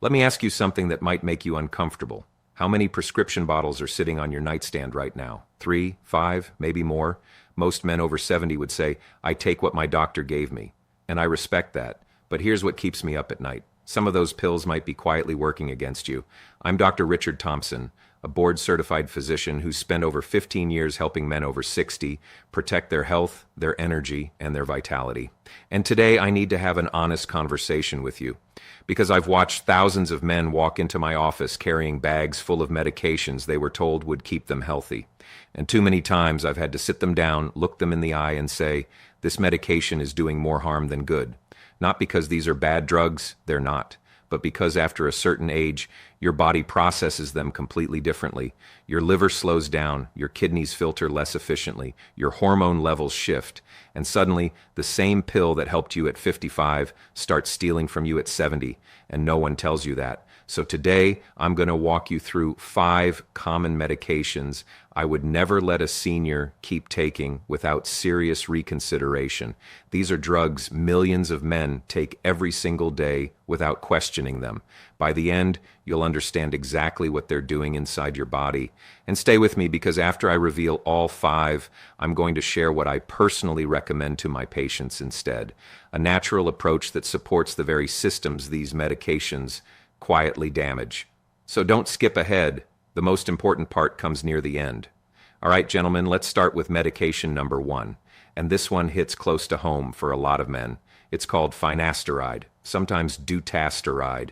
Let me ask you something that might make you uncomfortable. How many prescription bottles are sitting on your nightstand right now? 3, 5, maybe more? Most men over 70 would say, I take what my doctor gave me. And I respect that. But here's what keeps me up at night. Some of those pills might be quietly working against you. I'm Dr. Richard Thompson, a board-certified physician who's spent over 15 years helping men over 60 protect their health, their energy, and their vitality. And today I need to have an honest conversation with you, because I've watched thousands of men walk into my office carrying bags full of medications they were told would keep them healthy. And too many times I've had to sit them down, look them in the eye, and say, this medication is doing more harm than good. Not because these are bad drugs, they're not, but because after a certain age, your body processes them completely differently. Your liver slows down, your kidneys filter less efficiently, your hormone levels shift, and suddenly the same pill that helped you at 55 starts stealing from you at 70, and no one tells you that. So today, I'm going to walk you through 5 common medications I would never let a senior keep taking without serious reconsideration. These are drugs millions of men take every single day without questioning them. By the end, you'll understand exactly what they're doing inside your body. And stay with me, because after I reveal all 5, I'm going to share what I personally recommend to my patients instead. A natural approach that supports the very systems these medications quietly damage. So don't skip ahead. The most important part comes near the end. All right, gentlemen, let's start with medication number 1. And this one hits close to home for a lot of men. It's called finasteride, sometimes dutasteride.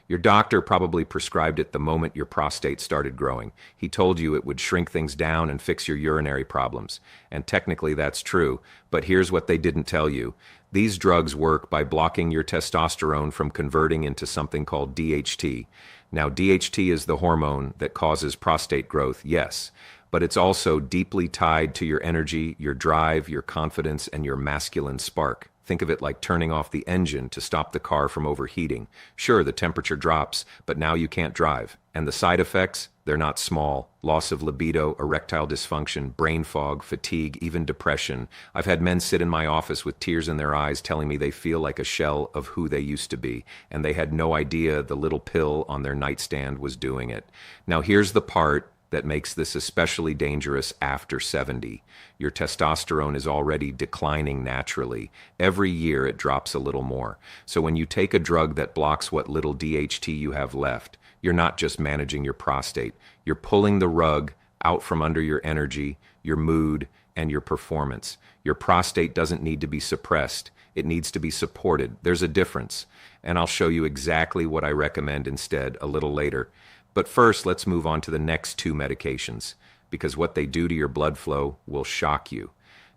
Your doctor probably prescribed it the moment your prostate started growing. He told you it would shrink things down and fix your urinary problems. And technically that's true, but here's what they didn't tell you. These drugs work by blocking your testosterone from converting into something called DHT. Now, DHT is the hormone that causes prostate growth, yes, but it's also deeply tied to your energy, your drive, your confidence, and your masculine spark. Think of it like turning off the engine to stop the car from overheating. Sure, the temperature drops, but now you can't drive. And the side effects? They're not small. Loss of libido, erectile dysfunction, brain fog, fatigue, even depression. I've had men sit in my office with tears in their eyes telling me they feel like a shell of who they used to be, and they had no idea the little pill on their nightstand was doing it. Now here's the part that makes this especially dangerous after 70. Your testosterone is already declining naturally. Every year it drops a little more. So when you take a drug that blocks what little DHT you have left, you're not just managing your prostate. You're pulling the rug out from under your energy, your mood, and your performance. Your prostate doesn't need to be suppressed. It needs to be supported. There's a difference. And I'll show you exactly what I recommend instead a little later. But first, let's move on to the next 2 medications, because what they do to your blood flow will shock you.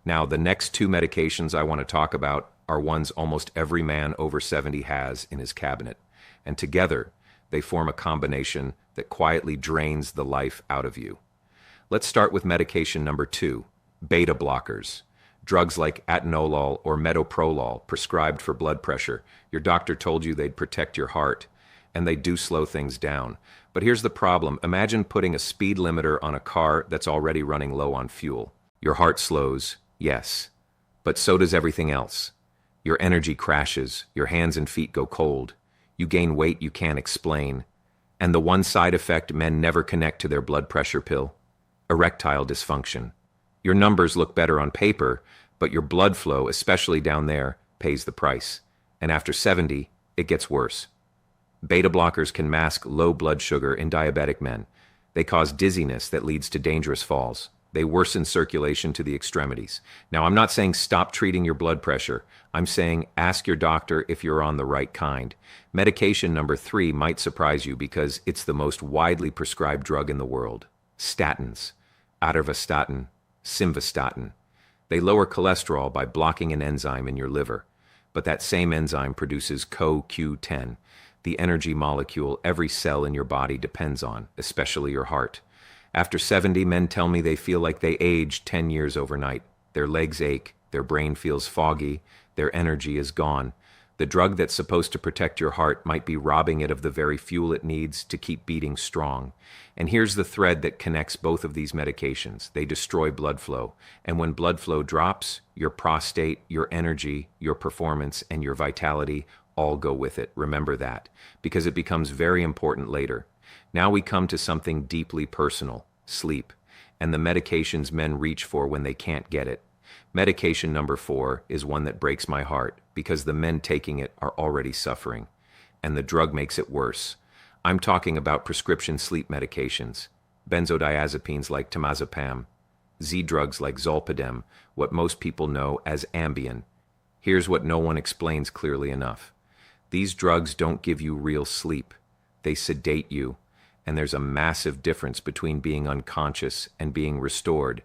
Now, the next 2 medications I want to talk about are ones almost every man over 70 has in his cabinet. And together, they form a combination that quietly drains the life out of you. Let's start with medication number 2, beta blockers. Drugs like atenolol or metoprolol prescribed for blood pressure. Your doctor told you they'd protect your heart, and they do slow things down. But here's the problem. Imagine putting a speed limiter on a car that's already running low on fuel. Your heart slows, yes, but so does everything else. Your energy crashes, your hands and feet go cold. You gain weight you can't explain. And the one side effect men never connect to their blood pressure pill: erectile dysfunction. Your numbers look better on paper, but your blood flow, especially down there, pays the price. And after 70, it gets worse. Beta blockers can mask low blood sugar in diabetic men. They cause dizziness that leads to dangerous falls. They worsen circulation to the extremities. Now, I'm not saying stop treating your blood pressure. I'm saying ask your doctor if you're on the right kind. Medication number 3 might surprise you because it's the most widely prescribed drug in the world. Statins. Atorvastatin, simvastatin. They lower cholesterol by blocking an enzyme in your liver. But that same enzyme produces CoQ10, the energy molecule every cell in your body depends on, especially your heart. After 70, men tell me they feel like they aged 10 years overnight. Their legs ache, their brain feels foggy, their energy is gone. The drug that's supposed to protect your heart might be robbing it of the very fuel it needs to keep beating strong. And here's the thread that connects both of these medications. They destroy blood flow. And when blood flow drops, your prostate, your energy, your performance, and your vitality all go with it. Remember that, because it becomes very important later. Now we come to something deeply personal, sleep, and the medications men reach for when they can't get it. Medication number 4 is one that breaks my heart because the men taking it are already suffering, and the drug makes it worse. I'm talking about prescription sleep medications, benzodiazepines like temazepam, Z-drugs like zolpidem, what most people know as Ambien. Here's what no one explains clearly enough. These drugs don't give you real sleep. They sedate you, and there's a massive difference between being unconscious and being restored.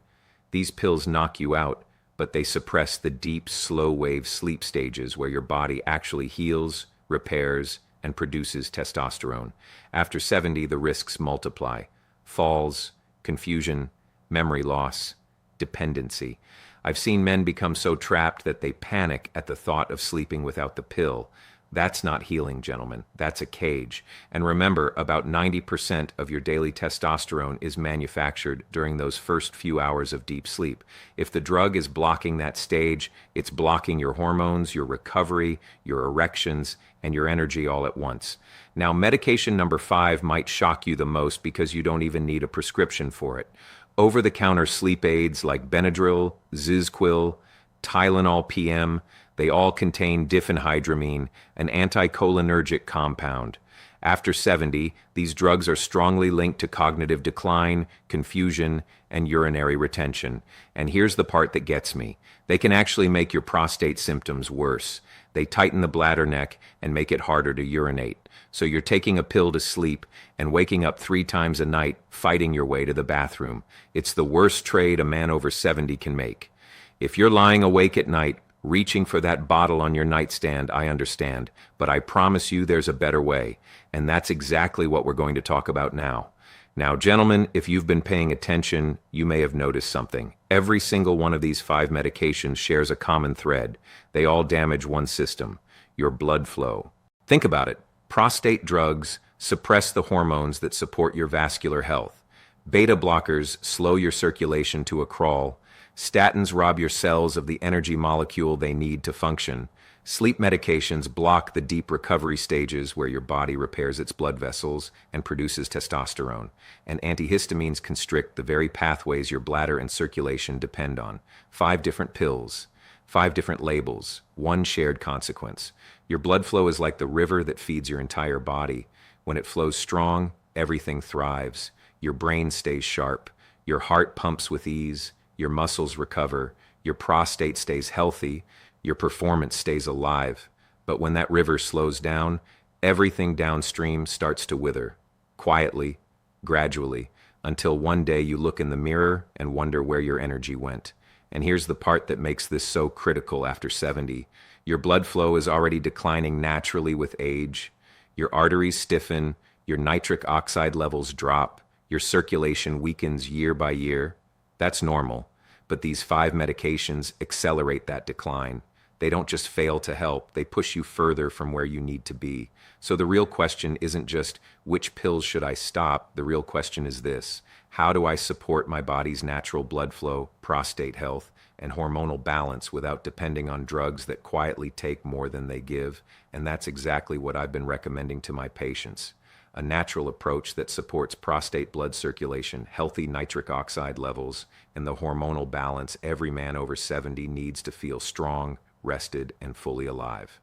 These pills knock you out, but they suppress the deep, slow-wave sleep stages where your body actually heals, repairs, and produces testosterone. After 70, the risks multiply. Falls, confusion, memory loss, dependency. I've seen men become so trapped that they panic at the thought of sleeping without the pill. That's not healing, gentlemen. That's a cage. And remember, about 90% of your daily testosterone is manufactured during those first few hours of deep sleep. If the drug is blocking that stage, it's blocking your hormones, your recovery, your erections, and your energy all at once. Now, medication number 5 might shock you the most because you don't even need a prescription for it. Over-the-counter sleep aids like Benadryl, ZzzQuil, Tylenol PM, they all contain diphenhydramine, an anticholinergic compound. After 70, these drugs are strongly linked to cognitive decline, confusion, and urinary retention. And here's the part that gets me. They can actually make your prostate symptoms worse. They tighten the bladder neck and make it harder to urinate. So you're taking a pill to sleep and waking up 3 times a night, fighting your way to the bathroom. It's the worst trade a man over 70 can make. If you're lying awake at night, reaching for that bottle on your nightstand, I understand, but I promise you there's a better way, and that's exactly what we're going to talk about now. Now, gentlemen, if you've been paying attention, you may have noticed something. Every single one of these 5 medications shares a common thread. They all damage one system, your blood flow. Think about it. Prostate drugs suppress the hormones that support your vascular health. Beta blockers slow your circulation to a crawl. Statins rob your cells of the energy molecule they need to function. Sleep medications block the deep recovery stages where your body repairs its blood vessels and produces testosterone. And antihistamines constrict the very pathways your bladder and circulation depend on. 5 different pills, 5 different labels, one shared consequence. Your blood flow is like the river that feeds your entire body. When it flows strong, everything thrives. Your brain stays sharp. Your heart pumps with ease. Your muscles recover, your prostate stays healthy, your performance stays alive. But when that river slows down, everything downstream starts to wither, quietly, gradually, until one day you look in the mirror and wonder where your energy went. And here's the part that makes this so critical after 70. Your blood flow is already declining naturally with age. Your arteries stiffen, your nitric oxide levels drop, your circulation weakens year by year. That's normal, but these 5 medications accelerate that decline. They don't just fail to help, they push you further from where you need to be. So the real question isn't just, which pills should I stop? The real question is this: how do I support my body's natural blood flow, prostate health, and hormonal balance without depending on drugs that quietly take more than they give? And that's exactly what I've been recommending to my patients. A natural approach that supports prostate blood circulation, healthy nitric oxide levels, and the hormonal balance every man over 70 needs to feel strong, rested, and fully alive.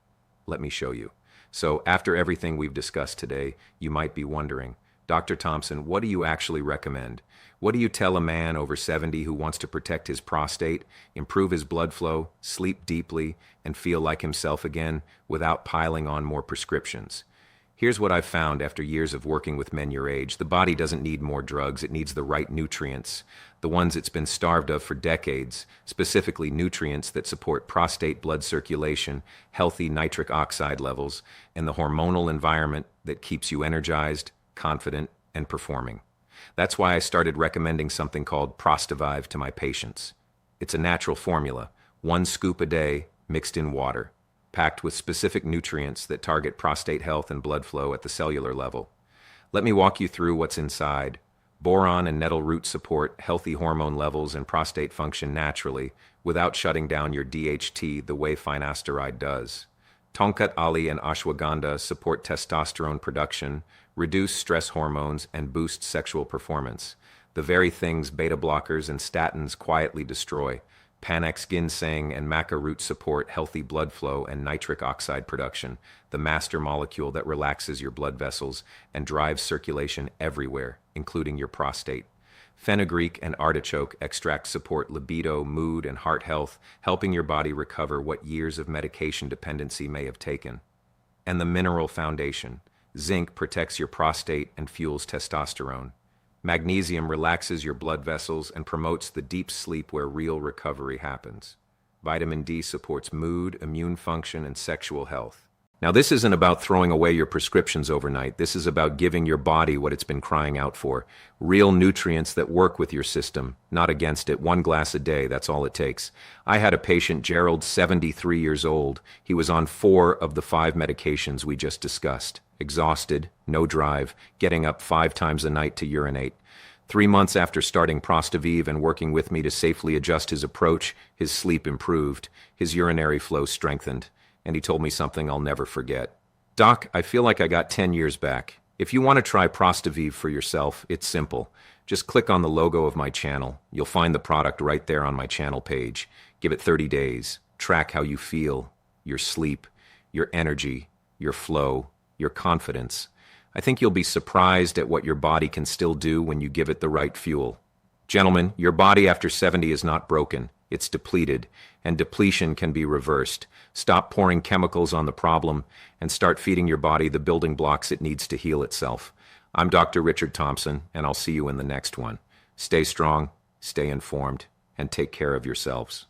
Let me show you. So after everything we've discussed today, you might be wondering, Dr. Thompson, what do you actually recommend? What do you tell a man over 70 who wants to protect his prostate, improve his blood flow, sleep deeply, and feel like himself again without piling on more prescriptions? Here's what I've found after years of working with men your age. The body doesn't need more drugs, it needs the right nutrients, the ones it's been starved of for decades, specifically nutrients that support prostate blood circulation, healthy nitric oxide levels, and the hormonal environment that keeps you energized, confident, and performing. That's why I started recommending something called Prostavive to my patients. It's a natural formula, 1 scoop a day mixed in water, packed with specific nutrients that target prostate health and blood flow at the cellular level. Let me walk you through what's inside. Boron and nettle root support healthy hormone levels and prostate function naturally without shutting down your DHT the way finasteride does. Tonkat Ali and ashwagandha support testosterone production, reduce stress hormones, and boost sexual performance. The very things beta blockers and statins quietly destroy. Panax ginseng and maca root support healthy blood flow and nitric oxide production, the master molecule that relaxes your blood vessels and drives circulation everywhere, including your prostate. Fenugreek and artichoke extracts support libido, mood, and heart health, helping your body recover what years of medication dependency may have taken. And the mineral foundation. Zinc protects your prostate and fuels testosterone. Magnesium relaxes your blood vessels and promotes the deep sleep where real recovery happens. Vitamin D supports mood, immune function, and sexual health. Now, this isn't about throwing away your prescriptions overnight. This is about giving your body what it's been crying out for. Real nutrients that work with your system, not against it. 1 glass a day, that's all it takes. I had a patient, Gerald, 73 years old. He was on 4 of the 5 medications we just discussed. Exhausted, no drive, getting up 5 times a night to urinate. 3 months after starting Prostaviv and working with me to safely adjust his approach, his sleep improved, his urinary flow strengthened, and he told me something I'll never forget. Doc, I feel like I got 10 years back. If you want to try Prostaviv for yourself, it's simple. Just click on the logo of my channel. You'll find the product right there on my channel page. Give it 30 days. Track how you feel, your sleep, your energy, your flow, your confidence. I think you'll be surprised at what your body can still do when you give it the right fuel. Gentlemen, your body after 70 is not broken. It's depleted, and depletion can be reversed. Stop pouring chemicals on the problem and start feeding your body the building blocks it needs to heal itself. I'm Dr. Richard Thompson, and I'll see you in the next one. Stay strong, stay informed, and take care of yourselves.